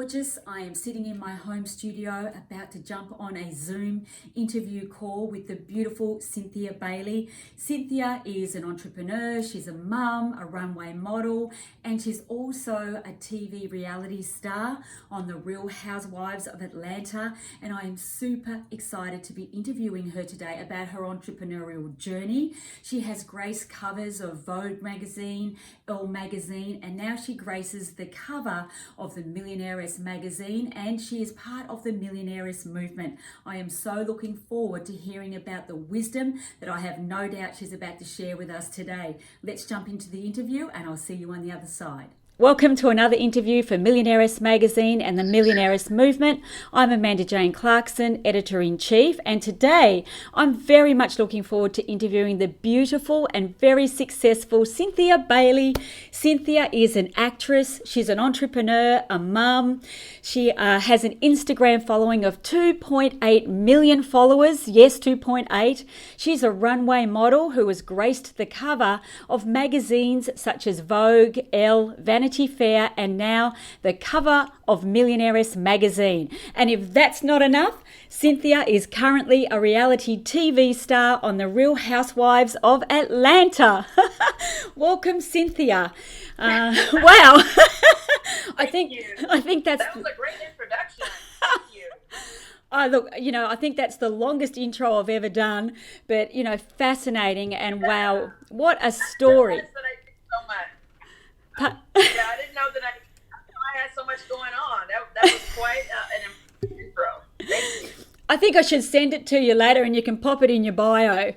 gorgeous. I am sitting in my home studio about to jump on a Zoom interview call with the beautiful Cynthia Bailey. Cynthia is an entrepreneur, she's a mum, a runway model, and she's also a TV reality star on the Real Housewives of Atlanta. And I am super excited to be interviewing her today about her entrepreneurial journey. She has graced covers of Vogue magazine, Elle magazine, and now she graces the cover of the Millionairess magazine, and she is part of the Millionairess movement. I am so looking forward to hearing about the wisdom that I have no doubt she's about to share with us today. Let's jump into the interview and I'll see you on the other side. Welcome to another interview for Millionairess magazine and the Millionairess movement. I'm Amanda Jane Clarkson, editor-in-chief, and today I'm very much looking forward to interviewing the beautiful and very successful Cynthia Bailey. Cynthia is an actress, she's an entrepreneur, a mum. She has an Instagram following of 2.8 million followers. Yes, 2.8. She's a runway model who has graced the cover of magazines such as Vogue, Elle, Vanity Fair, and now the cover of Millionairess magazine. And if that's not enough, Cynthia is currently a reality TV star on the Real Housewives of Atlanta. Welcome, Cynthia. Wow. I think that's... That was a great introduction. Thank you. Look, I think that's the longest intro I've ever done, but, fascinating, and wow, what a story. That I did so much. I didn't know that I had so much going on. That was quite an important intro. Thank you. I think I should send it to you later and you can pop it in your bio.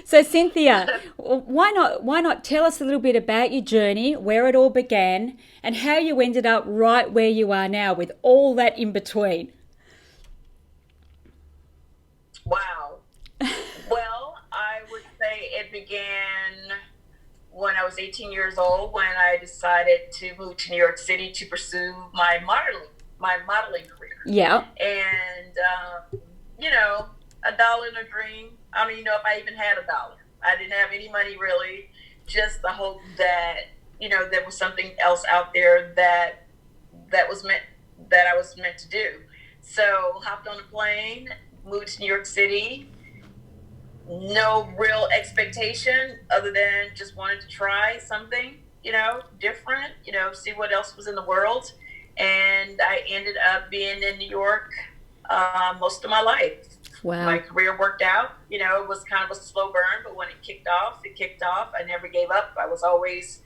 So Cynthia, why not tell us a little bit about your journey, where it all began, and how you ended up right where you are now with all that in between? Wow. Well, I would say it began when I was 18 years old, when I decided to move to New York City to pursue my modeling career. Yeah. And, $1 in a dream. I don't even know if I even had $1. I didn't have any money really, just the hope that, there was something else out there that I was meant to do. So hopped on a plane, moved to New York City. No real expectation other than just wanted to try something, different, see what else was in the world. And I ended up being in New York most of my life. Wow. My career worked out. It was kind of a slow burn, but when it kicked off. I never gave up. I was always,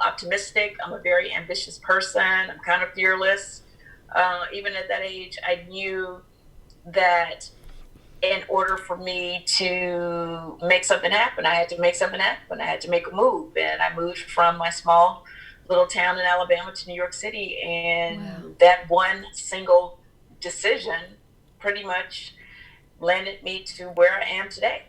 optimistic. I'm a very ambitious person. I'm kind of fearless. Even at that age, I knew that in order for me to make something happen, I had to make something happen. I had to make a move. And I moved from my small little town in Alabama to New York City. And wow. That one single decision pretty much landed me to where I am today.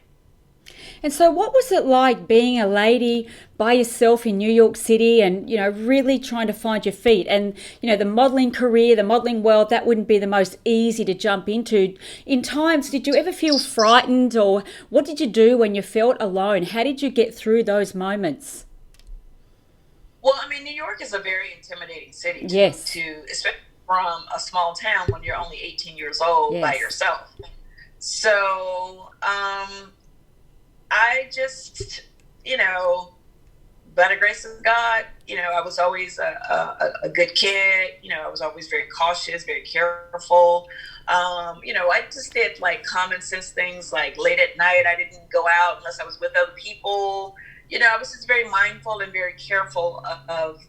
And so what was it like being a lady by yourself in New York City and, really trying to find your feet? And, the modeling career, the modeling world, that wouldn't be the most easy to jump into. In times, did you ever feel frightened, or what did you do when you felt alone? How did you get through those moments? Well, New York is a very intimidating city yes. to especially from a small town when you're only 18 years old yes. by yourself. So, I just, by the grace of God, I was always a good kid. I was always very cautious, very careful. I just did like common sense things, like late at night, I didn't go out unless I was with other people. I was just very mindful and very careful of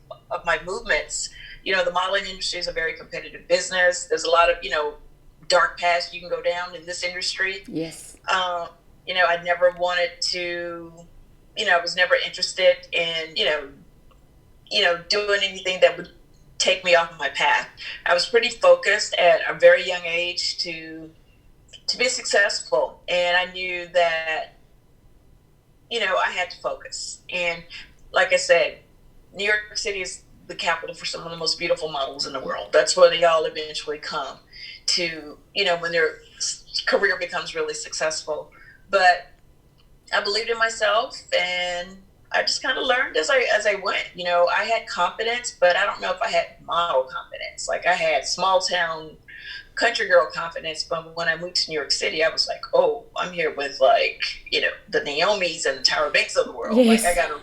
my movements. The modeling industry is a very competitive business. There's a lot of, dark paths you can go down in this industry. Yes. I never wanted to, I was never interested in, doing anything that would take me off my path. I was pretty focused at a very young age to be successful. And I knew that, I had to focus. And like I said, New York City is the capital for some of the most beautiful models in the world. That's where they all eventually come to, when their career becomes really successful. But I believed in myself, and I just kind of learned as I went. You know, I had confidence, but I don't know if I had model confidence. Like I had small town country girl confidence, but when I moved to New York City, I was like, oh, I'm here with like, you know, the Naomis and the Tyra Banks of the world. Yes. Like I got to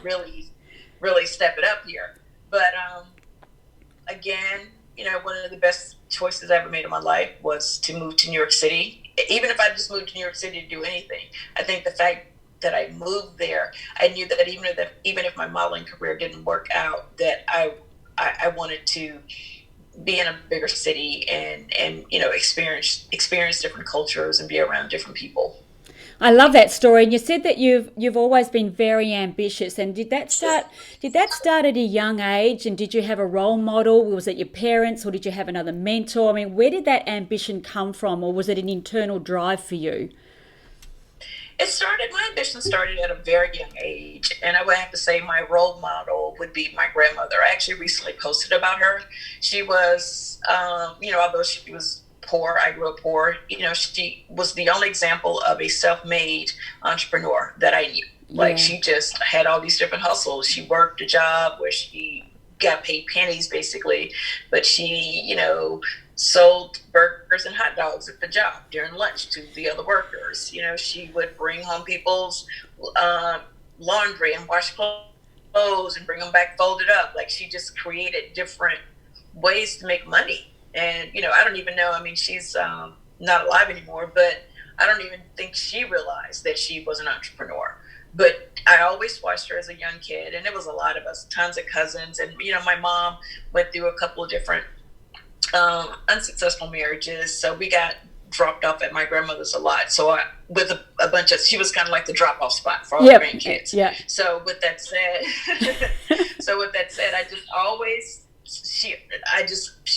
really step it up here. But again, you know, one of the best choices I ever made in my life was to move to New York City. Even if I just moved to New York City to do anything, I think the fact that I moved there, I knew that even if my modeling career didn't work out, that I wanted to be in a bigger city and you know experience different cultures and be around different people. I love that story. And you said that you've always been very ambitious. And did that start at a young age? And did you have a role model? Was it your parents, or did you have another mentor? I mean, where did that ambition come from, or was it an internal drive for you? My ambition started at a very young age, and I would have to say my role model would be my grandmother. I actually recently posted about her. She was, you know, although she was poor, I grew up poor, you know, she was the only example of a self-made entrepreneur that I knew. Like she just had all these different hustles. She worked a job where she got paid pennies basically, but she, you know, sold burgers and hot dogs at the job during lunch to the other workers. You know, she would bring home people's laundry and wash clothes and bring them back folded up. Like she just created different ways to make money. And, you know, I don't even know, I mean, she's not alive anymore, but I don't even think she realized that she was an entrepreneur. But I always watched her as a young kid, and it was a lot of us, tons of cousins. And, you know, my mom went through a couple of different unsuccessful marriages, so we got dropped off at my grandmother's a lot. So with a bunch of, she was kind of like the drop-off spot for all the grandkids. Yeah. So with that said, I just always, she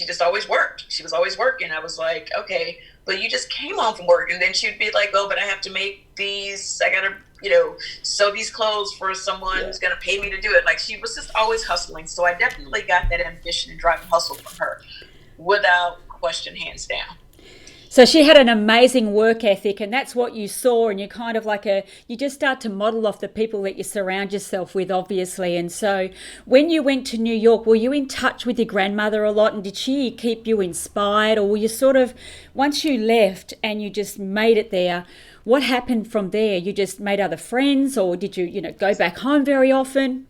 just always worked. She was always working. I was like, okay, but you just came home from work, and then she'd be like, oh, but I have to make these. I gotta, you know, sew these clothes for someone who's gonna pay me to do it. Like she was just always hustling. So I definitely got that ambition and drive and hustle from her, without question, hands down. So she had an amazing work ethic, and that's what you saw, and you kind of you just start to model off the people that you surround yourself with, obviously. And so when you went to New York, were you in touch with your grandmother a lot, and did she keep you inspired, or were you sort of, once you left and you just made it there, what happened from there? You just made other friends, or did you, you know, go back home very often?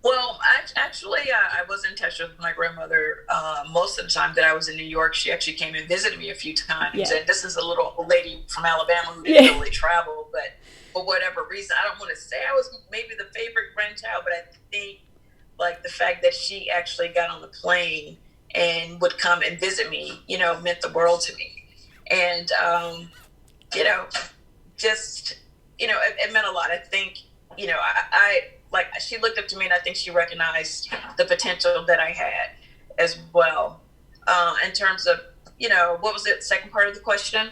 Well, I was in touch with my grandmother most of the time that I was in New York. She actually came and visited me a few times. Yeah. And this is a little old lady from Alabama who didn't really travel, but for whatever reason, I don't want to say I was maybe the favorite grandchild, but I think like the fact that she actually got on the plane and would come and visit me, you know, meant the world to me. And, you know, just, you know, it meant a lot. I think, you know, I like she looked up to me, and I think she recognized the potential that I had as well. In terms of, you know, what was the second part of the question?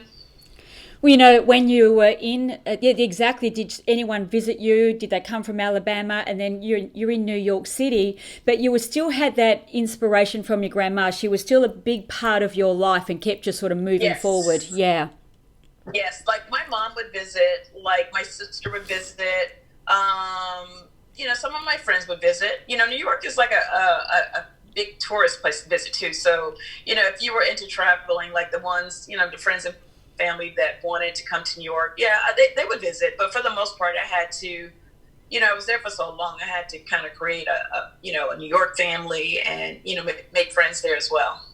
Well, you know, when you were in, exactly, did anyone visit you? Did they come from Alabama? And then you're in New York City, but you were still had that inspiration from your grandma. She was still a big part of your life and kept you sort of moving forward. Yeah. Yes, like my mom would visit, like my sister would visit. You know, some of my friends would visit. You know, New York is like a big tourist place to visit too. So, you know, if you were into traveling, like the ones, you know, the friends and family that wanted to come to New York, yeah, they would visit. But for the most part, I had to, you know, I was there for so long, I had to kind of create you know, a New York family and, you know, make friends there as well.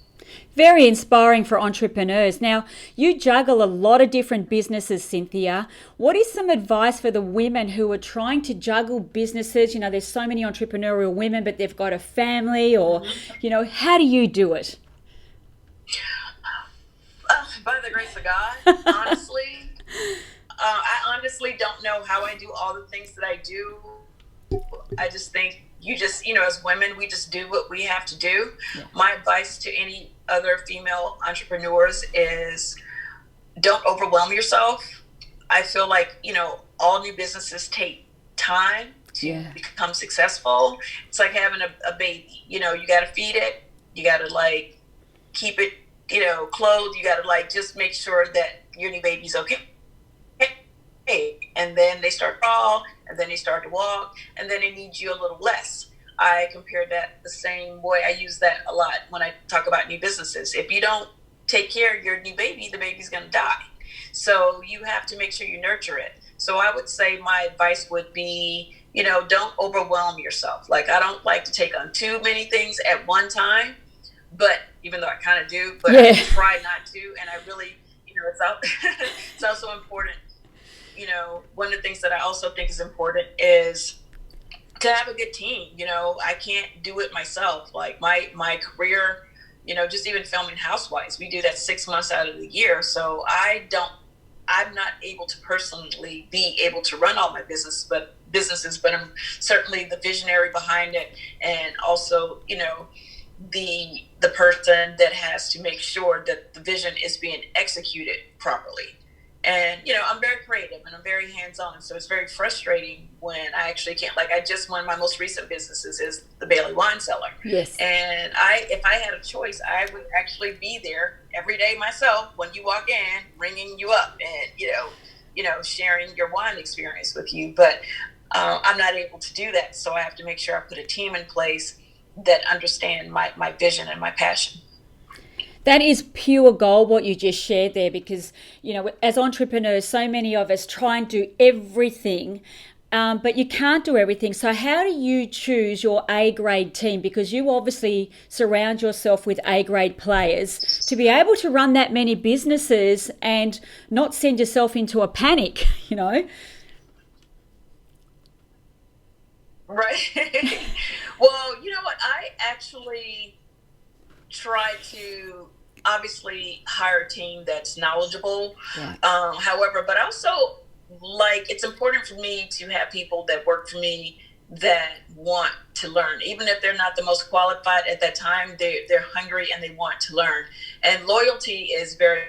Very inspiring for entrepreneurs. Now, you juggle a lot of different businesses, Cynthia. What is some advice for the women who are trying to juggle businesses? You know, there's so many entrepreneurial women, but they've got a family, or, you know, how do you do it? By the grace of God, honestly. I honestly don't know how I do all the things that I do. I just think you know, as women, we just do what we have to do. Yeah. My advice to any other female entrepreneurs is don't overwhelm yourself. I feel like, you know, all new businesses take time to become successful. It's like having a baby. You know, you got to feed it. You got to like keep it, you know, clothed. You got to like just make sure that your new baby's okay. And and then they start to crawl, and then they start to walk, and then they need you a little less. I compare that the same way. I use that a lot when I talk about new businesses. If you don't take care of your new baby, the baby's going to die. So you have to make sure you nurture it. So I would say my advice would be, don't overwhelm yourself. Like, I don't like to take on too many things at one time, but even though I kind of do, but I try not to. And I really, it's also important. One of the things that I also think is important is to have a good team. I can't do it myself. Like my career, just even filming Housewives, we do that 6 months out of the year. So I'm not able to personally be able to run all my businesses, but I'm certainly the visionary behind it. And also, the person that has to make sure that the vision is being executed properly. And, I'm very creative and I'm very hands-on. So it's very frustrating when I actually can't. Like, one of my most recent businesses is the Bailey Wine Cellar. Yes. And if I had a choice, I would actually be there every day myself when you walk in, ringing you up and, sharing your wine experience with you. But I'm not able to do that. So I have to make sure I put a team in place that understand my vision and my passion. That is pure gold, what you just shared there, because, as entrepreneurs, so many of us try and do everything, but you can't do everything. So how do you choose your A-grade team? Because you obviously surround yourself with A-grade players to be able to run that many businesses and not send yourself into a panic, Right. Well, you know what? I actually try to obviously hire a team that's knowledgeable. Yeah. However, but also, it's important for me to have people that work for me that want to learn. Even if they're not the most qualified at that time, they're hungry and they want to learn. And loyalty is very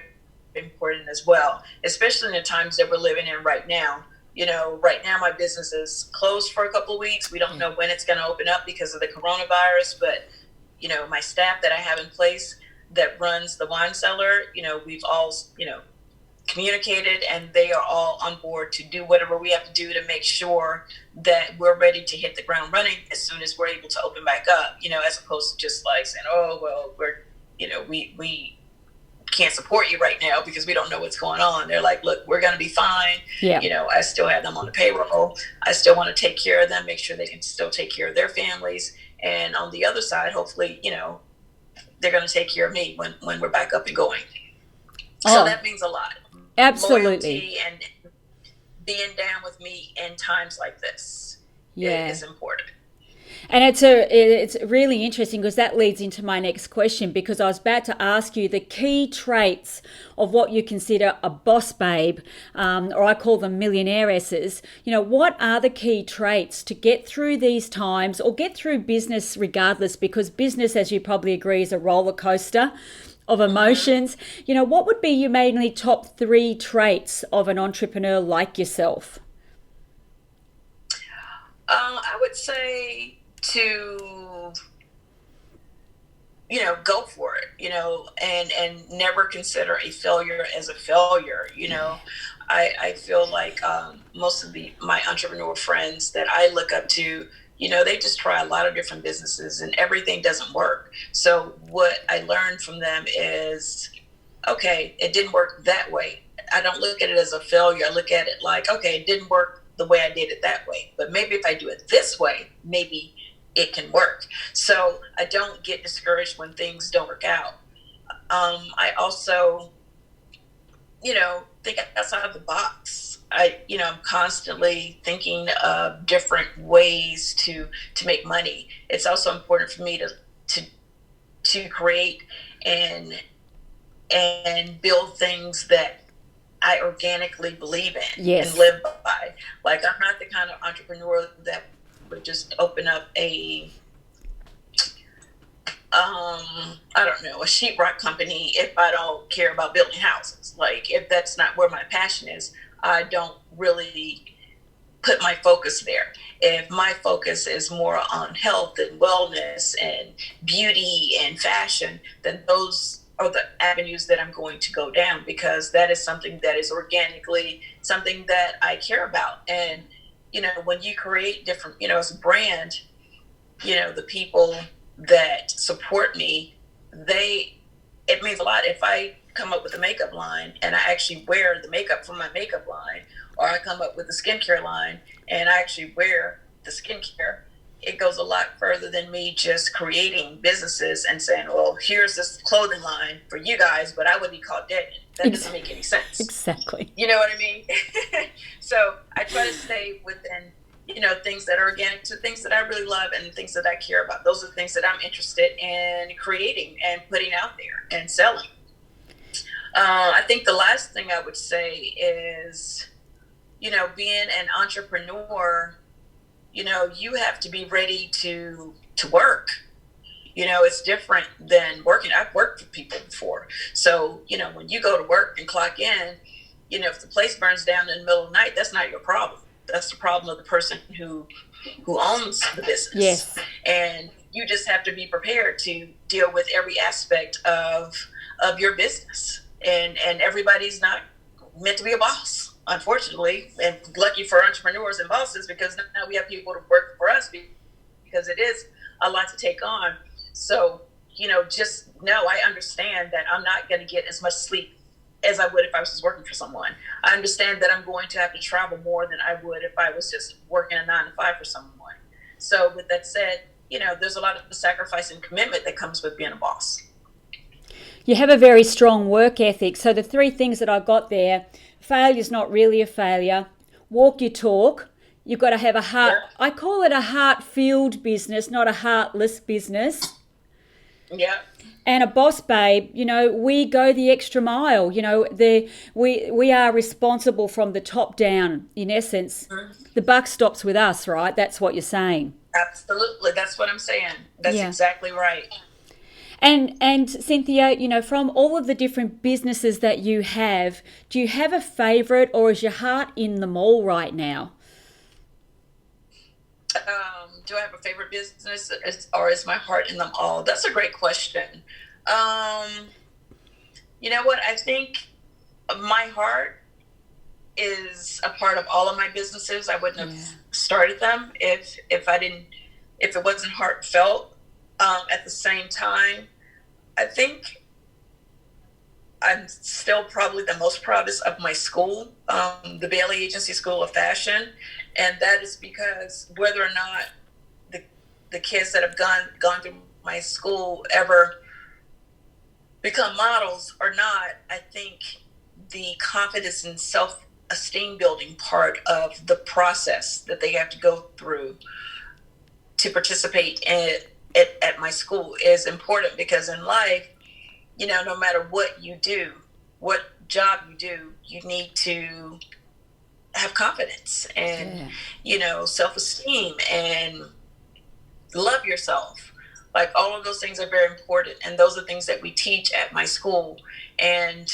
important as well, especially in the times that we're living in right now. Right now my business is closed for a couple of weeks. We don't know when it's going to open up because of the coronavirus, but my staff that I have in place that runs the wine cellar, we've all, communicated, and they are all on board to do whatever we have to do to make sure that we're ready to hit the ground running as soon as we're able to open back up, as opposed to just like saying, oh, well, we're, we can't support you right now because we don't know what's going on. They're like, look, we're going to be fine. Yeah. I still have them on the payroll. I still want to take care of them, make sure they can still take care of their families. And on the other side, hopefully, they're going to take care of me when we're back up and going. So that means a lot. Absolutely. Loyalty and being down with me in times like this is important. And it's really interesting because that leads into my next question, because I was about to ask you the key traits of what you consider a boss babe, or I call them millionairesses. What are the key traits to get through these times or get through business regardless, because business, as you probably agree, is a roller coaster of emotions. What would be your mainly top 3 traits of an entrepreneur like yourself? I would say to go for it, and never consider a failure as a failure. I feel like most of my entrepreneur friends that I look up to, they just try a lot of different businesses and everything doesn't work. So what I learned from them is, okay, it didn't work that way. I don't look at it as a failure. I look at it like, okay, it didn't work the way I did it that way, but maybe if I do it this way, maybe it can work. So I don't get discouraged when things don't work out. I also, think outside the box. I'm constantly thinking of different ways to make money. It's also important for me to create and build things that I organically believe in and live by. Like, I'm not the kind of entrepreneur that would just open up a sheetrock company if I don't care about building houses. Like, if that's not where my passion is, I don't really put my focus there. If my focus is more on health and wellness and beauty and fashion, then those are the avenues that I'm going to go down, because that is something that is organically something that I care about. And, when you create different, as a brand, the people that support me, it means a lot. If I come up with a makeup line and I actually wear the makeup from my makeup line, or I come up with a skincare line and I actually wear the skincare, it goes a lot further than me just creating businesses and saying, well, here's this clothing line for you guys, but I would be called dead. That doesn't make any sense. Exactly. You know what I mean? So I try to stay within, things that are organic to things that I really love and things that I care about. Those are the things that I'm interested in creating and putting out there and selling. I think the last thing I would say is, being an entrepreneur, you have to be ready to work. It's different than working. I've worked for people before. So, when you go to work and clock in, if the place burns down in the middle of the night, that's not your problem. That's the problem of the person who owns the business. Yes. And you just have to be prepared to deal with every aspect of your business. And everybody's not meant to be a boss, unfortunately. And lucky for entrepreneurs and bosses, because now we have people to work for us, because it is a lot to take on. So, just know I understand that I'm not going to get as much sleep as I would if I was just working for someone. I understand that I'm going to have to travel more than I would if I was just working a 9 to 5 for someone. So with that said, there's a lot of sacrifice and commitment that comes with being a boss. You have a very strong work ethic. So the 3 things that I got there: failure's not really a failure, walk your talk, you've got to have a heart. Yeah. I call it a heart-filled business, not a heartless business. Yeah. And a boss babe, we go the extra mile. We are responsible from the top down. In essence, the buck stops with us, right? That's what you're saying. Absolutely, that's what I'm saying. That's exactly right. And Cynthia, from all of the different businesses that you have, do you have a favourite, or is your heart in them all right now? Do I have a favorite business, or is my heart in them all? That's a great question. You know what? I think my heart is a part of all of my businesses. I wouldn't have started them if it wasn't heartfelt. At the same time, I think I'm still probably the most proudest of my school, the Bailey Agency School of Fashion. And that is because whether or not the kids that have gone through my school ever become models or not, I think the confidence and self-esteem building part of the process that they have to go through to participate at my school is important, because in life, no matter what you do, what job you do, you need to have confidence and, self-esteem and love yourself. Like, all of those things are very important. And those are things that we teach at my school. And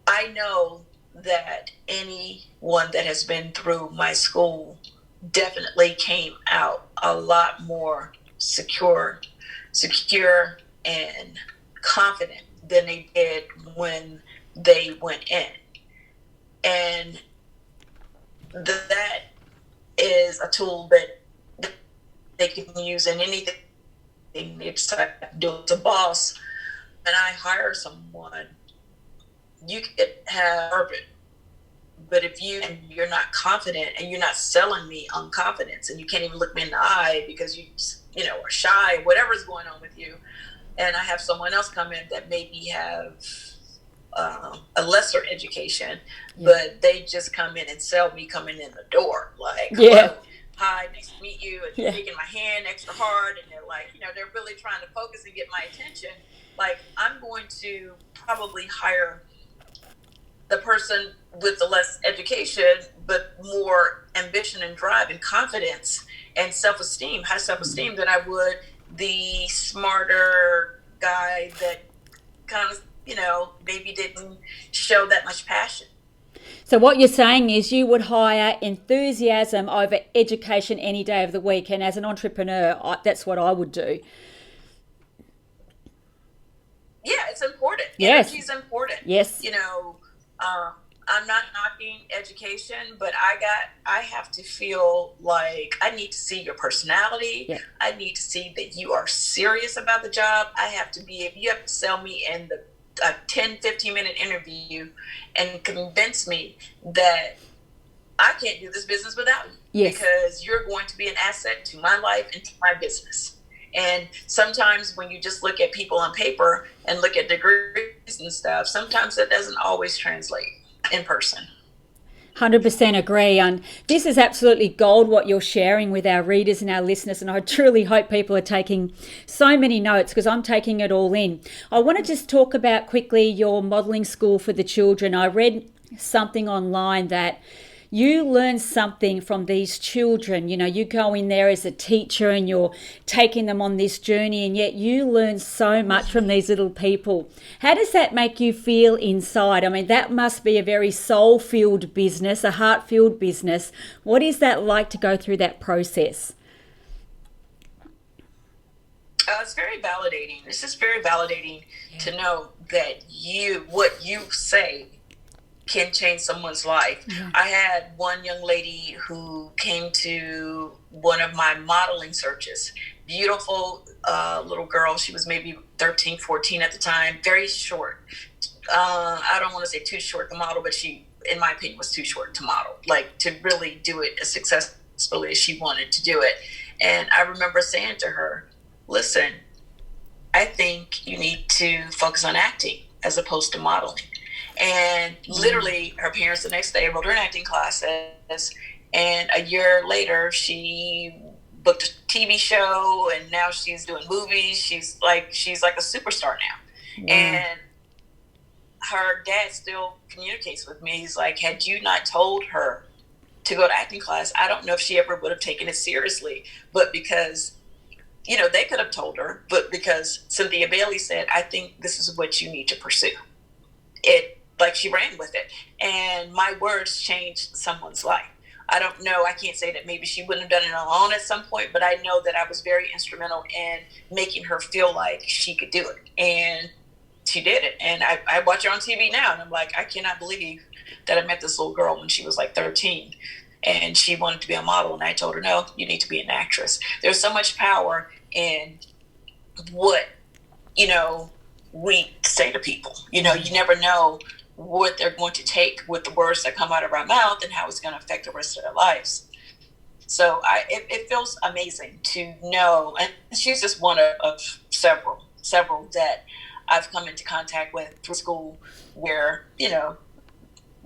I know that anyone that has been through my school definitely came out a lot more secure and confident than they did when they went in. And that is a tool that they can use in anything they decide to do. As a boss, when I hire someone, you can have it, but if you're not confident and you're not selling me on confidence, and you can't even look me in the eye because you are shy, whatever's going on with you, and I have someone else come in that maybe have a lesser education, but they just come in and sell me coming in the door, like, hi, nice to meet you, and taking my hand extra hard, and they're like, they're really trying to focus and get my attention. Like, I'm going to probably hire the person with the less education, but more ambition and drive and confidence and self-esteem, high self-esteem, than I would the smarter guy that kind of, maybe didn't show that much passion. So what you're saying is you would hire enthusiasm over education any day of the week. And as an entrepreneur, that's what I would do. yeah, it's important. Yes. Energy is important. Yes. You know, I'm not knocking education, but I have to feel like I need to see your personality. Yeah. I need to see that you are serious about the job. You have to sell me in a 10, 15-minute interview and convince me that I can't do this business without you. Yes. Because you're going to be an asset to my life and to my business. And sometimes when you just look at people on paper and look at degrees and stuff, sometimes that doesn't always translate in person. 100% agree. And this is absolutely gold what you're sharing with our readers and our listeners. And I truly hope people are taking so many notes, because I'm taking it all in. I want to just talk about quickly your modelling school for the children. I read something online that you learn something from these children. You know, you go in there as a teacher and you're taking them on this journey, and yet you learn so much from these little people. How does that make you feel inside? I mean, that must be a very soul-filled business, a heart-filled business. What is that like to go through that process? It's very validating. This is very validating to know that what you say can change someone's life. Yeah. I had one young lady who came to one of my modeling searches. Beautiful little girl. She was maybe 13, 14 at the time. Very short. I don't want to say too short to model, but she, in my opinion, was too short to model. Like, to really do it as successfully as she wanted to do it. And I remember saying to her, listen, I think you need to focus on acting as opposed to modeling. And literally, her parents the next day enrolled her in acting classes. And a year later, she booked a TV show, and now she's doing movies. She's like a superstar now. Wow. And her dad still communicates with me. He's like, had you not told her to go to acting class, I don't know if she ever would have taken it seriously. But because, you know, they could have told her, but because Cynthia Bailey said, I think this is what you need to pursue. Like, she ran with it. And my words changed someone's life. I don't know. I can't say that maybe she wouldn't have done it alone at some point, but I know that I was very instrumental in making her feel like she could do it. And she did it. And I watch her on TV now, and I'm like, I cannot believe that I met this little girl when she was like 13. And she wanted to be a model. And I told her, no, you need to be an actress. There's so much power in what, you know, we say to people. You know, you never know what they're going to take with the words that come out of our mouth and how it's going to affect the rest of their lives. So it feels amazing to know, and she's just one of several that I've come into contact with through school, where, you know,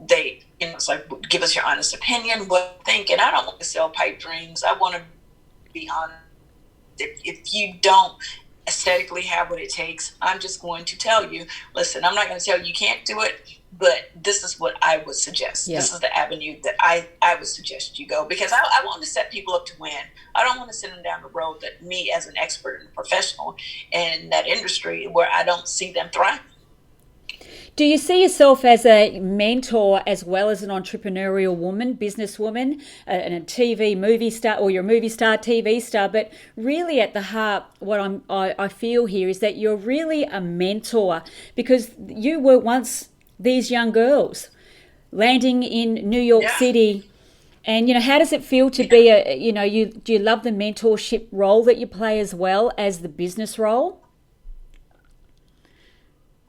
they, you know, it's like, give us your honest opinion, what you think. And I don't want to sell pipe dreams. I want to be honest. If you don't aesthetically have what it takes, I'm just going to tell you, listen, I'm not going to tell you can't do it, but this is what I would suggest. Yeah. This is the avenue that I would suggest you go, because I want to set people up to win. I don't want to send them down the road that me as an expert and a professional in that industry where I don't see them thriving. Do you see yourself as a mentor as well as an entrepreneurial woman, businesswoman, and a TV movie star, or you're a movie star, TV star? But really at the heart, what I feel here is that you're really a mentor, because you were once these young girls landing in New York City. And, you know, how does it feel to be do you love the mentorship role that you play as well as the business role?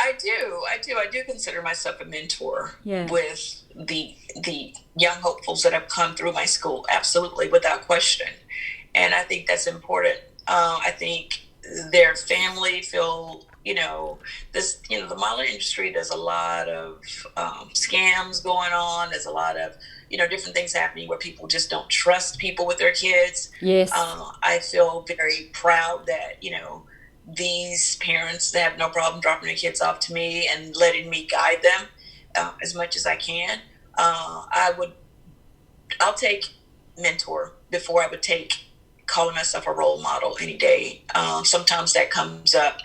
I do consider myself a mentor with the young hopefuls that have come through my school. Absolutely, without question. And I think that's important. I think their family feel, you know, the modeling industry, there's a lot of scams going on. There's a lot of, you know, different things happening where people just don't trust people with their kids. Yes. I feel very proud that, you know, these parents, they have no problem dropping their kids off to me and letting me guide them as much as I can. I'll take mentor before I would take calling myself a role model any day. Sometimes that comes up.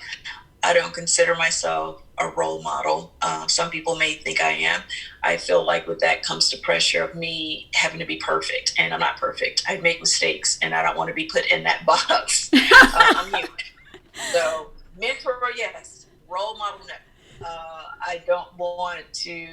I don't consider myself a role model. Some people may think I am. I feel like with that comes the pressure of me having to be perfect, and I'm not perfect. I make mistakes, and I don't want to be put in that box. I'm human. So mentor, yes. Role model, no. I don't want to.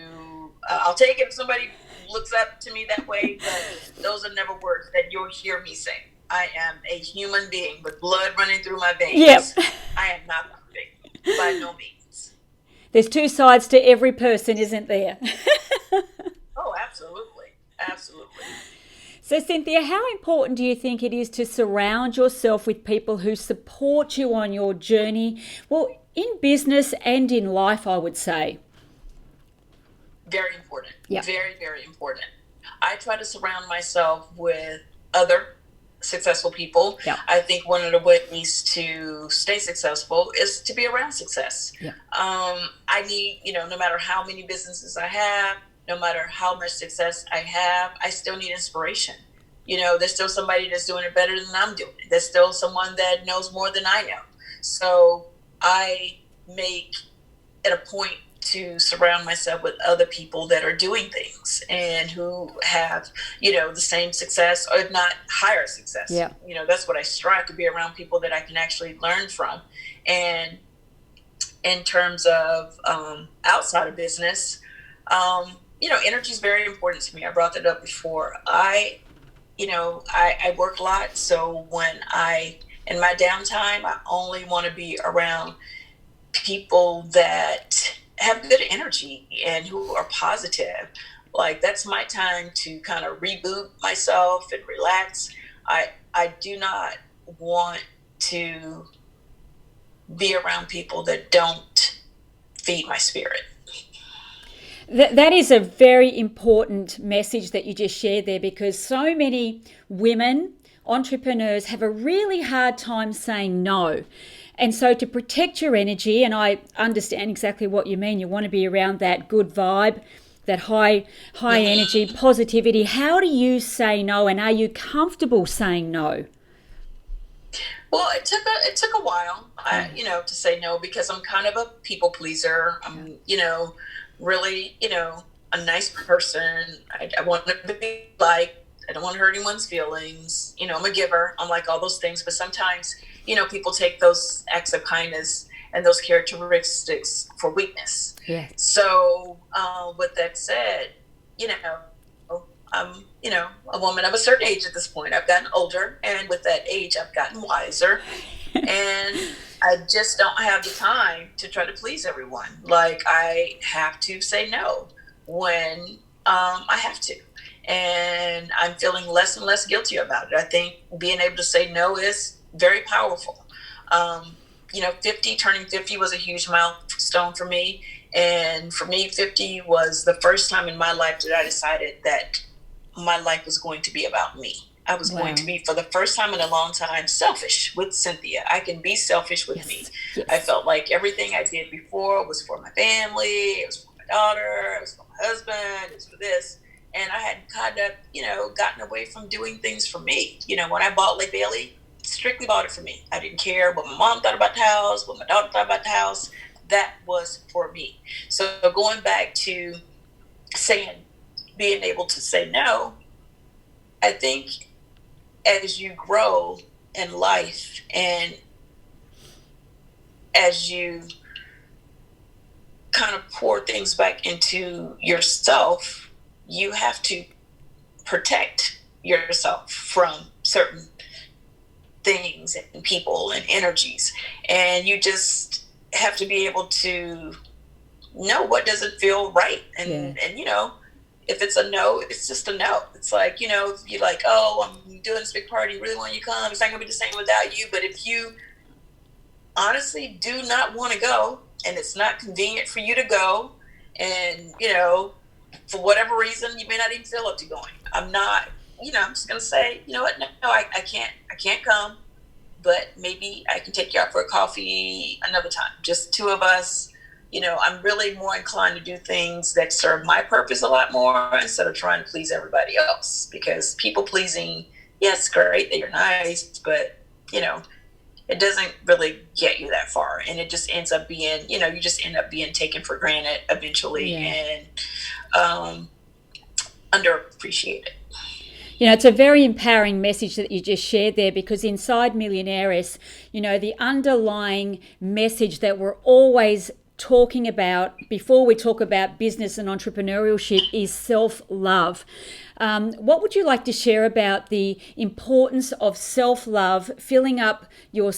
I'll take it if somebody looks up to me that way, but those are never words that you'll hear me say. I am a human being with blood running through my veins. Yep. I am not perfect by no means. There's two sides to every person, isn't there? Oh, absolutely. Absolutely. So, Cynthia, how important do you think it is to surround yourself with people who support you on your journey? Well, in business and in life, I would say. Very important. Yep. Very, very important. I try to surround myself with other successful people. Yep. I think one of the ways to stay successful is to be around success. Yep. I need, no matter how many businesses I have, no matter how much success I have, I still need inspiration. There's still somebody that's doing it better than I'm doing it. There's still someone that knows more than I know. So I make it a point to surround myself with other people that are doing things and who have, the same success, or if not higher success. Yeah. That's what I strive to be around, people that I can actually learn from. And in terms of outside of business, energy is very important to me. I brought that up before. I work a lot. So in my downtime, I only want to be around people that have good energy and who are positive. Like, that's my time to kind of reboot myself and relax. I do not want to be around people that don't feed my spirit. That is a very important message that you just shared there, because so many women, entrepreneurs, have a really hard time saying no. And so to protect your energy, and I understand exactly what you mean, you want to be around that good vibe, that high energy, positivity. How do you say no, and are you comfortable saying no? Well, it took a while, to say no, because I'm kind of a people pleaser. I'm, really, a nice person. I want to be liked. I don't want to hurt anyone's feelings. I'm a giver. I'm like all those things. But sometimes, people take those acts of kindness and those characteristics for weakness. Yeah. So with that said, I'm, a woman of a certain age at this point. I've gotten older, and with that age, I've gotten wiser. And I just don't have the time to try to please everyone. Like, I have to say no when I have to. And I'm feeling less and less guilty about it. I think being able to say no is very powerful. Turning 50 was a huge milestone for me. And for me, 50 was the first time in my life that I decided that my life was going to be about me. I was going to be, for the first time in a long time, selfish with Cynthia. I can be selfish with me. Yes. I felt like everything I did before was for my family, it was for my daughter, it was for my husband, it was for this. And I had kind of, gotten away from doing things for me. When I bought Lake Bailey, strictly bought it for me. I didn't care what my mom thought about the house, what my daughter thought about the house. That was for me. So going back to being able to say no, I think as you grow in life and as you kind of pour things back into yourself, you have to protect yourself from certain things and people and energies. And you just have to be able to know what doesn't feel right. And if it's a no, it's just a no. It's like, if you're like, oh, I'm doing this big party, really want you to come, it's not going to be the same without you. But if you honestly do not want to go, and it's not convenient for you to go, and, for whatever reason, you may not even feel up to going, I'm just going to say, what, no, I can't come, but maybe I can take you out for a coffee another time, just two of us. I'm really more inclined to do things that serve my purpose a lot more instead of trying to please everybody else. Because people pleasing, yes, great, that you're nice, but, it doesn't really get you that far. And it just ends up being, you just end up being taken for granted eventually and underappreciated. You know, it's a very empowering message that you just shared there, because inside Millionairess, you know, the underlying message that we're always talking about before we talk about business and entrepreneurship is self-love. What would you like to share about the importance of self-love, filling up your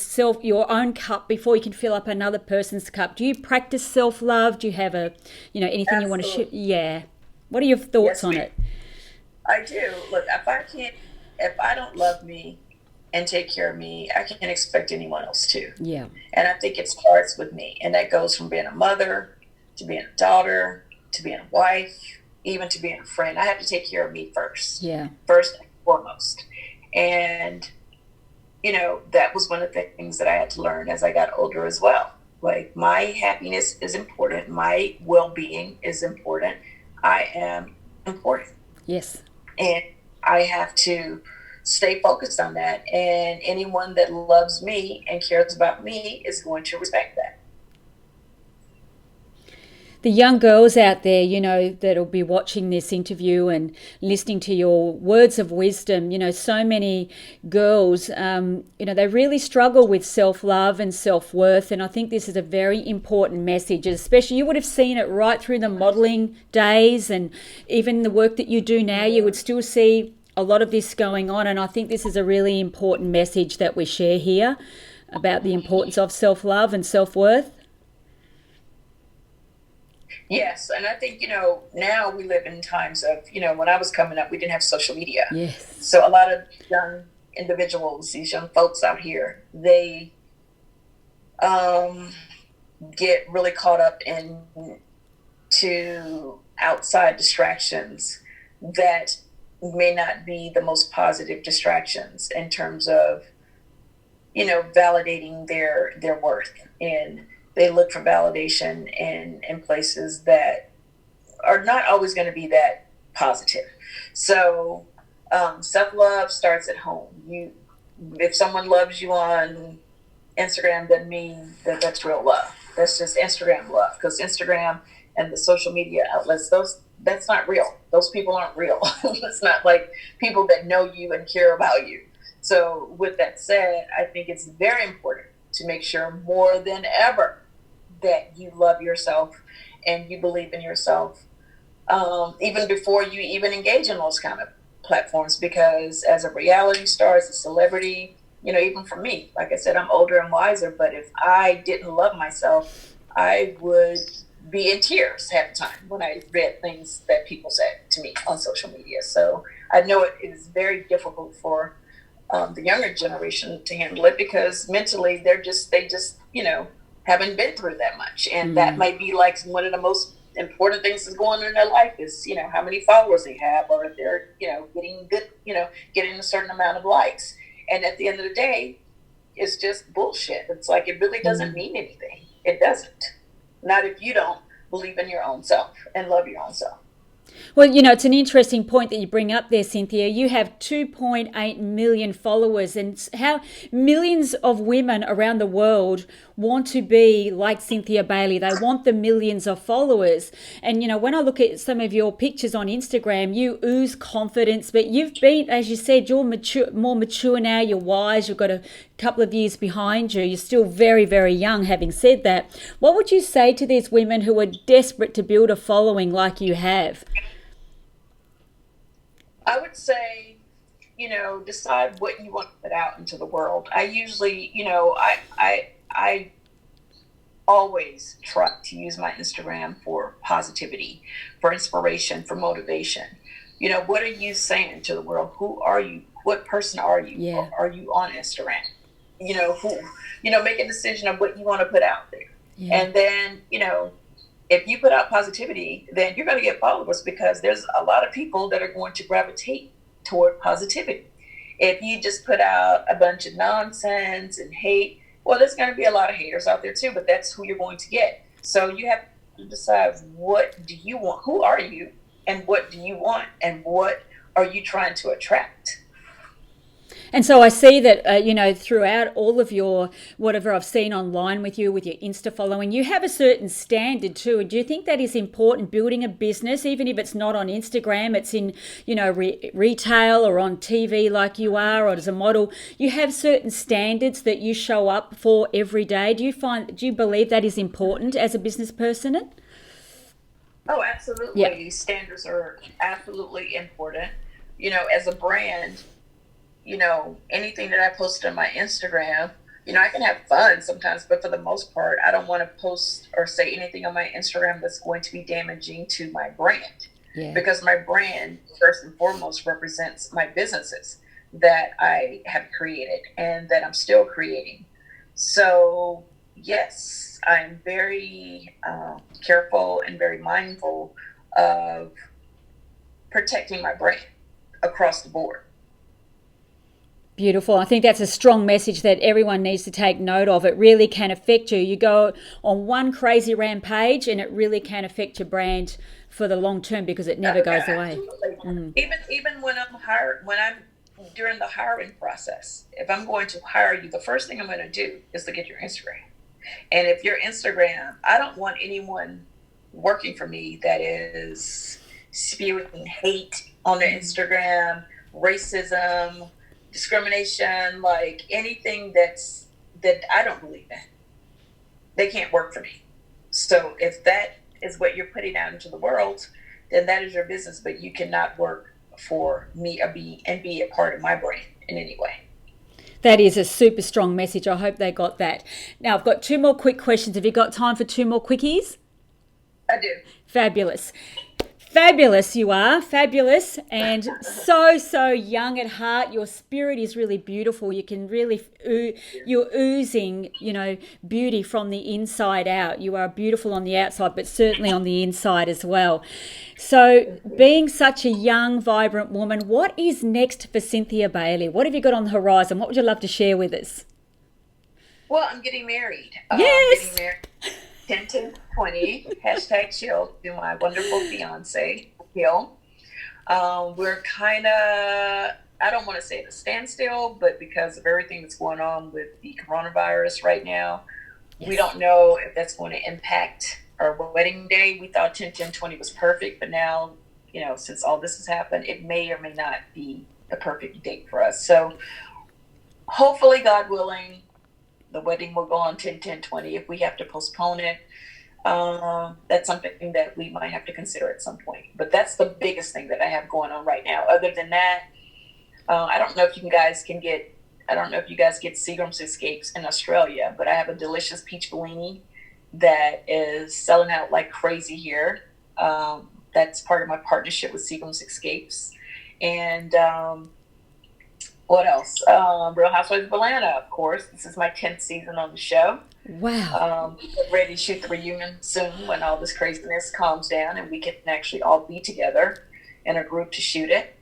own cup before you can fill up another person's cup? Do you practice self-love? Do you have anything you want to share? Absolutely. Yeah. What are your thoughts Yes, on ma'am. it? I do. Look, if I don't love me and take care of me, I can't expect anyone else to. Yeah. And I think it starts with me. And that goes from being a mother to being a daughter to being a wife, even to being a friend. I have to take care of me first. Yeah. First and foremost. And, that was one of the things that I had to learn as I got older as well. Like, my happiness is important. My well-being is important. I am important. Yes. And I have to stay focused on that. And anyone that loves me and cares about me is going to respect that. The young girls out there, you know, that'll be watching this interview and listening to your words of wisdom, you know, so many girls, they really struggle with self-love and self-worth. And I think this is a very important message, especially you would have seen it right through the modeling days, and even the work that you do now, you would still see a lot of this going on. And I think this is a really important message that we share here about the importance of self-love and self-worth. Yes, and I think, now we live in times of, when I was coming up, we didn't have social media. Yes. So a lot of young individuals, these young folks out here, they get really caught up into outside distractions that may not be the most positive distractions in terms of, validating their worth. And they look for validation in places that are not always going to be that positive. So self-love starts at home. If someone loves you on Instagram, doesn't mean that that's real love. That's just Instagram love, because Instagram and the social media outlets, that's not real. Those people aren't real. It's not like people that know you and care about you. So with that said, I think it's very important to make sure more than ever that you love yourself and you believe in yourself, even before you even engage in those kind of platforms. Because as a reality star, as a celebrity, even for me, like I said, I'm older and wiser, but if I didn't love myself, I would be in tears half the time when I read things that people said to me on social media. So I know it is very difficult for the younger generation to handle it, because mentally they just haven't been through that much. And that might be like one of the most important things that's going on in their life is, how many followers they have, or if they're, getting good, getting a certain amount of likes. And at the end of the day, it's just bullshit. It's like, it really doesn't mean anything. It doesn't. Not if you don't believe in your own self and love your own self. Well, it's an interesting point that you bring up there, Cynthia. You have 2.8 million followers, and how millions of women around the world want to be like Cynthia Bailey. They want the millions of followers. And, when I look at some of your pictures on Instagram, you ooze confidence, but you've been, as you said, you're more mature now, you're wise, you've got a couple of years behind you. You're still very, very young, having said that. What would you say to these women who are desperate to build a following like you have? I would say, decide what you want to put out into the world. I usually, I always try to use my Instagram for positivity, for inspiration, for motivation. What are you saying to the world? Who are you? What person are you? Yeah. Are you on Instagram? Make a decision of what you want to put out there. Yeah. And then, if you put out positivity, then you're going to get followers, because there's a lot of people that are going to gravitate toward positivity. If you just put out a bunch of nonsense and hate, well, there's going to be a lot of haters out there too, but that's who you're going to get. So you have to decide, what do you want? Who are you? And what do you want? And what are you trying to attract? And so I see that, throughout all of your, whatever I've seen online with your Insta following, you have a certain standard too. Do you think that is important, building a business, even if it's not on Instagram, it's in, retail or on TV like you are, or as a model, you have certain standards that you show up for every day. Do you believe that is important as a business person? Oh, absolutely. Yeah. Standards are absolutely important. As a brand, anything that I post on my Instagram, I can have fun sometimes, but for the most part, I don't want to post or say anything on my Instagram that's going to be damaging to my brand. Yeah. Because my brand, first and foremost, represents my businesses that I have created and that I'm still creating. So, yes, I'm very careful and very mindful of protecting my brand across the board. Beautiful. I think that's a strong message that everyone needs to take note of. It really can affect you. You go on one crazy rampage and it really can affect your brand for the long term because it never goes away. Even when I'm during the hiring process, if I'm going to hire you, the first thing I'm going to do is to get your Instagram. And if your Instagram, I don't want anyone working for me that is spewing hate on their Instagram, racism, discrimination, like anything that I don't believe in. They can't work for me. So if that is what you're putting out into the world, then that is your business, but you cannot work for me or be a part of my brand in any way. That is a super strong message. I hope they got that. Now, I've got two more quick questions. Have you got time for two more quickies? I do. Fabulous. Fabulous you are, fabulous, and so young at heart. Your spirit is really beautiful. You can really, you're oozing, beauty from the inside out. You are beautiful on the outside, but certainly on the inside as well. So being such a young, vibrant woman, what is next for Cynthia Bailey? What have you got on the horizon? What would you love to share with us? Well, I'm getting married. Yes. Getting married. 10/10/20 #chill to my wonderful fiance, Gil. We're kind of, I don't want to say at a standstill, but because of everything that's going on with the coronavirus right now, we don't know if that's going to impact our wedding day. We thought 10/10/20 was perfect, but now, since all this has happened, it may or may not be the perfect date for us. So hopefully, God willing, the wedding will go on 10/10/20. If we have to postpone it, that's something that we might have to consider at some point. But that's the biggest thing that I have going on right now. Other than that, I don't know if you guys get Seagram's Escapes in Australia, but I have a delicious peach Bellini that is selling out like crazy here. That's part of my partnership with Seagram's Escapes. And what else? Real Housewives of Atlanta, of course. This is my 10th season on the show. Wow. Get ready to shoot the reunion soon when all this craziness calms down and we can actually all be together in a group to shoot it.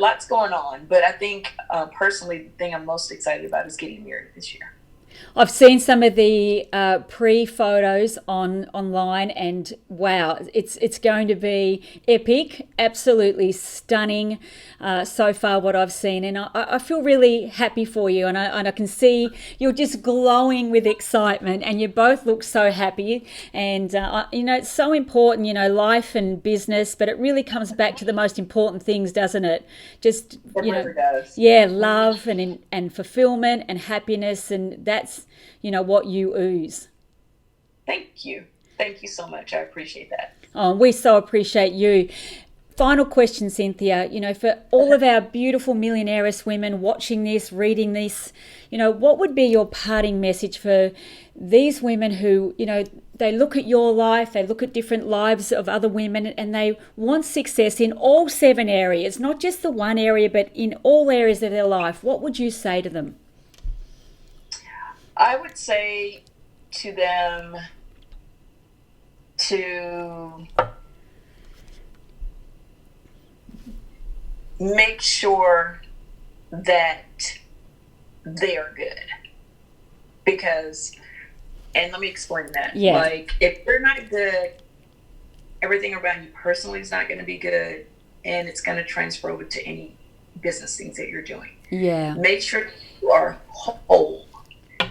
Lots going on. But I think personally, the thing I'm most excited about is getting married this year. I've seen some of the pre-photos online, and wow, it's going to be epic, absolutely stunning so far what I've seen, and I feel really happy for you, and I can see you're just glowing with excitement, and you both look so happy, and it's so important, life and business, but it really comes back to the most important things, doesn't it? Just love and fulfillment and happiness, and that's what you ooze. Thank you so much. I appreciate that. Oh, we so appreciate you. Final question, Cynthia, for all of our beautiful Millionairess women watching this, reading this, what would be your parting message for these women who, they look at your life, they look at different lives of other women, and they want success in all 7 areas, not just the one area, but in all areas of their life? What would you say to them? I would say to them to make sure that they are good. Because, and let me explain that. Yeah. Like, if you're not good everything around you personally is not going to be good, and it's going to transfer over to any business things that you're doing. Yeah. Make sure you are whole,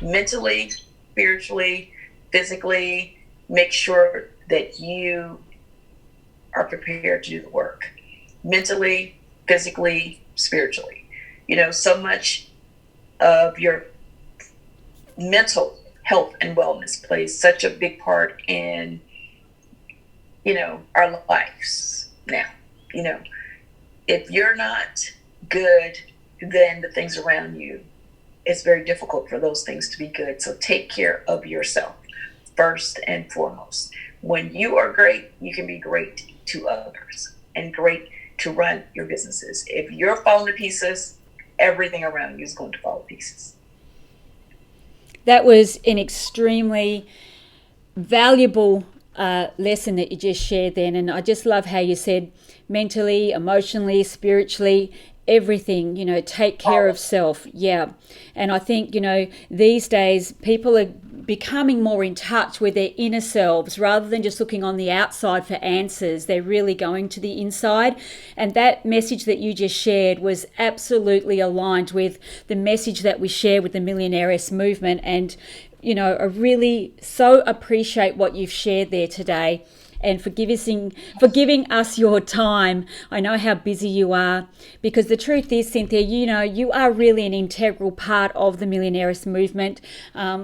mentally, spiritually, physically. Make sure that you are prepared to do the work, mentally, physically, spiritually. So much of your mental health and wellness plays such a big part in our lives now. If you're not good, then the things around you, it's very difficult for those things to be good. So take care of yourself first and foremost. When you are great, you can be great to others and great to run your businesses. If you're falling to pieces, everything around you is going to fall to pieces. That was an extremely valuable lesson that you just shared then, and I just love how you said mentally, emotionally, spiritually, everything, take care of self. Yeah. And I think, these days people are becoming more in touch with their inner selves rather than just looking on the outside for answers. They're really going to the inside. And that message that you just shared was absolutely aligned with the message that we share with the Millionairess movement. And I really so appreciate what you've shared there today, and for giving us your time. I know how busy you are, because the truth is, Cynthia, you are really an integral part of the Millionairess movement.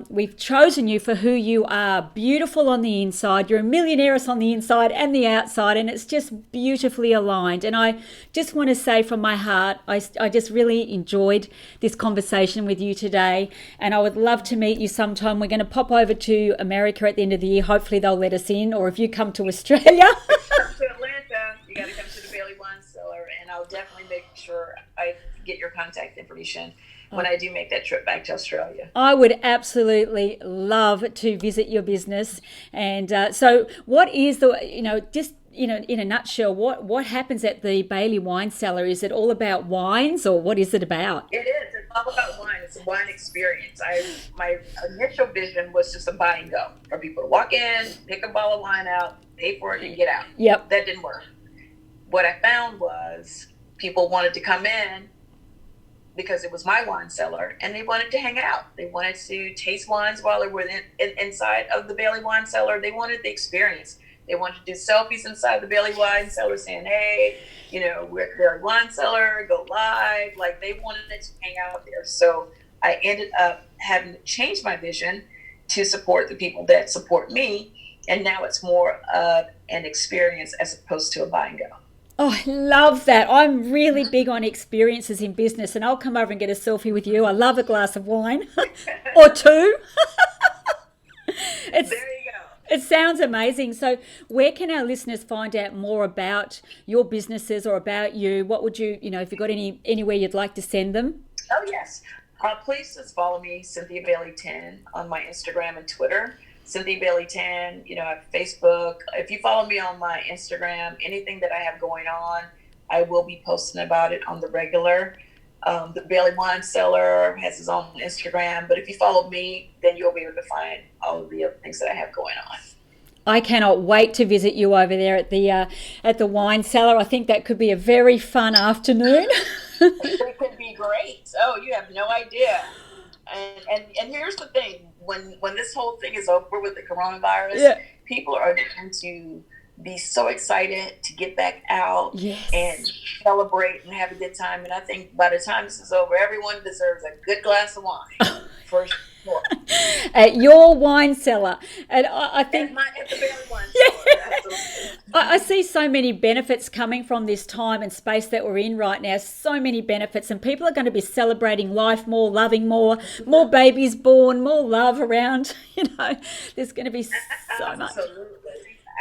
We've chosen you for who you are, beautiful on the inside. You're a millionairess on the inside and the outside, and it's just beautifully aligned. And I just want to say from my heart, I just really enjoyed this conversation with you today, and I would love to meet you sometime. We're going to pop over to America at the end of the year. Hopefully they'll let us in, or if you come to Australia. Come to Atlanta, you got to come to the Bailey Wine Cellar, and I'll definitely make sure I get your contact information when I do make that trip back to Australia. I would absolutely love to visit your business. And so what is in a nutshell, what happens at the Bailey Wine Cellar? Is it all about wines, or what is it about? It is. It's all about wine. It's a wine experience. My initial vision was just a buy and go, for people to walk in, pick a bottle of wine out, pay for it, and get out. Yep. That didn't work. What I found was people wanted to come in because it was my wine cellar, and they wanted to hang out. They wanted to taste wines while they were inside of the Bailey Wine Cellar. They wanted the experience. They wanted to do selfies inside the Bailey Wine Cellar saying, hey, we're at the Bailey Wine Cellar, go live. Like, they wanted to hang out there. So I ended up having to change my vision to support the people that support me. And now it's more of an experience as opposed to a buy and go. Oh, I love that. I'm really big on experiences in business, and I'll come over and get a selfie with you. I love a glass of wine or two. There you go. It sounds amazing. So where can our listeners find out more about your businesses or about you? What would you, if you've got anywhere you'd like to send them? Oh, yes. Please just follow me, Cynthia Bailey 10, on my Instagram and Twitter. Cynthia Bailey 10, I have Facebook. If you follow me on my Instagram, anything that I have going on, I will be posting about it on the regular. The Bailey Wine Cellar has his own Instagram, but if you follow me, then you'll be able to find all of the other things that I have going on. I cannot wait to visit you over there at the wine cellar. I think that could be a very fun afternoon. It could be great. Oh, you have no idea. And here's the thing: when this whole thing is over with the coronavirus, people are going to be so excited to get back out and celebrate and have a good time. And I think by the time this is over, everyone deserves a good glass of wine for sure. At your wine cellar. And I think at the Bailey Wine Cellar. I see so many benefits coming from this time and space that we're in right now. So many benefits, and people are going to be celebrating life more, loving more babies born, more love around. There's going to be so much. Absolutely.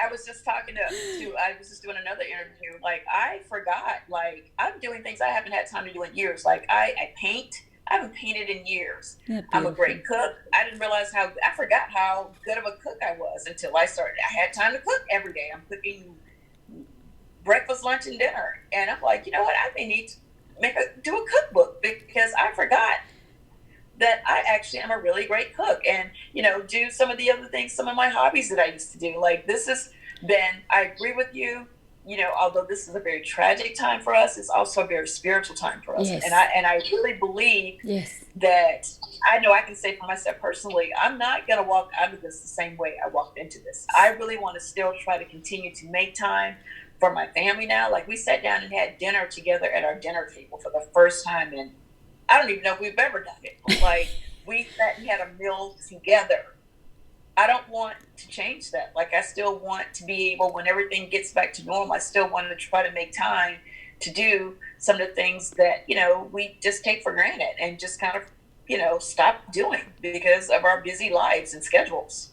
I was just talking I was just doing another interview. Like, I forgot, I'm doing things I haven't had time to do in years. Like, I paint. I haven't painted in years. I'm a great cook. I didn't realize I forgot how good of a cook I was until I started. I had time to cook every day. I'm cooking breakfast, lunch, and dinner. And I'm like, you know what? I may need to do a cookbook, because I forgot that I actually am a really great cook, and, do some of the other things, some of my hobbies that I used to do. Like, this is then I agree with you. You know, although this is a very tragic time for us, it's also a very spiritual time for us. Yes. And I really believe Yes. that I know I can say for myself personally, I'm not going to walk out of this the same way I walked into this. I really want to still try to continue to make time for my family now. Like, we sat down and had dinner together at our dinner table for the first time, and I don't even know if we've ever done it. Like, we sat and had a meal together. I don't want to change that. Like, I still want to be able, when everything gets back to normal, I still want to try to make time to do some of the things that, you know, we just take for granted and just kind of, you know, stop doing because of our busy lives and schedules.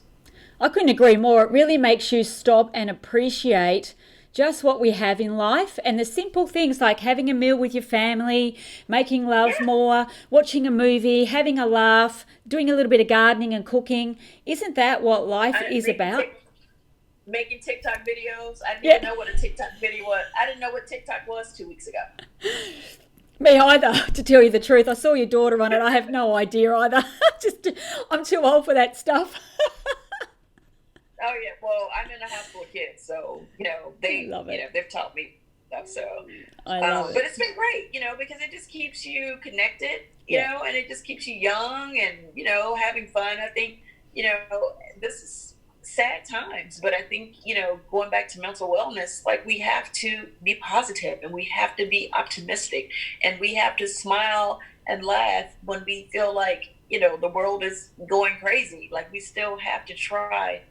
I couldn't agree more. It really makes you stop and appreciate just what we have in life, and the simple things like having a meal with your family, making love more, watching a movie, having a laugh, doing a little bit of gardening and cooking. Isn't that what life is about? Making TikTok videos. I didn't even know what a TikTok video was. I didn't know what TikTok was 2 weeks ago. Me either, to tell you the truth. I saw your daughter on it. I have no idea either. I'm too old for that stuff. Oh yeah, well, I'm in a house full of kids, so you know they've taught me stuff. So, I love it. But it's been great, you know, because it just keeps you connected, you know, and it just keeps you young and you know having fun. I think you know this is sad times, but I think you know going back to mental wellness, like we have to be positive and we have to be optimistic and we have to smile and laugh when we feel like you know the world is going crazy. Like we still have to try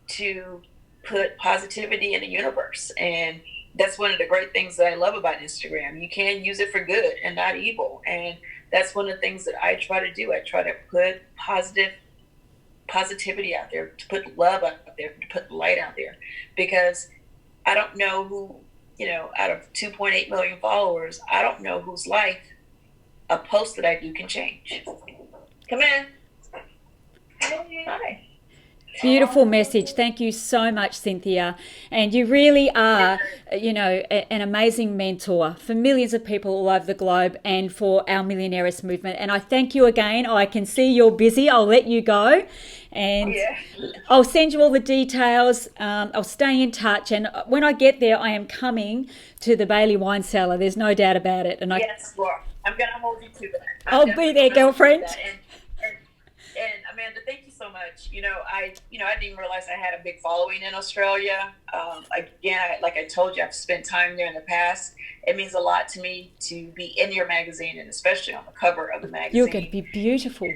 to put positivity in the universe, and that's one of the great things that I love about Instagram. You can use it for good and not evil, and that's one of the things that I try to do. I try to put positivity out there, to put love out there, to put light out there, because I don't know who, you know, out of 2.8 million followers, I don't know whose life a post that I do can change. Come in. Hi. Beautiful message. Thank you so much, Cynthia. And you really are, you know, an amazing mentor for millions of people all over the globe and for our Millionairess movement. And I thank you again. I can see you're busy. I'll let you go. And I'll send you all the details. I'll stay in touch. And when I get there, I am coming to the Bailey Wine Cellar. There's no doubt about it. And yes, Laura. I'm going to hold you to that. I'll be there, girlfriend. And Amanda, thank you so much. I didn't even realize I had a big following in Australia. Again, like I told you, I've spent time there in the past. It means a lot to me to be in your magazine, and especially on the cover of the magazine. You're going to be beautiful.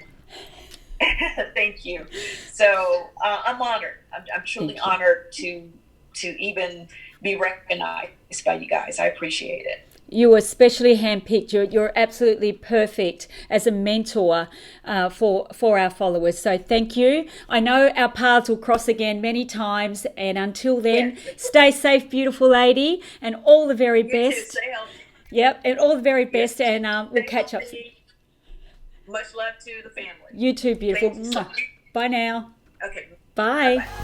Thank you. So I'm honored. I'm truly honored to even be recognized by you guys. I appreciate it. You were specially handpicked. You're absolutely perfect as a mentor for our followers. So thank you. I know our paths will cross again many times. And until then, stay safe, beautiful lady, and all the very best. You too. Stay healthy. Yep, and all the very best. And we'll catch up soon. Much love to the family. You too, beautiful. Bye now. Okay. Bye. Bye-bye.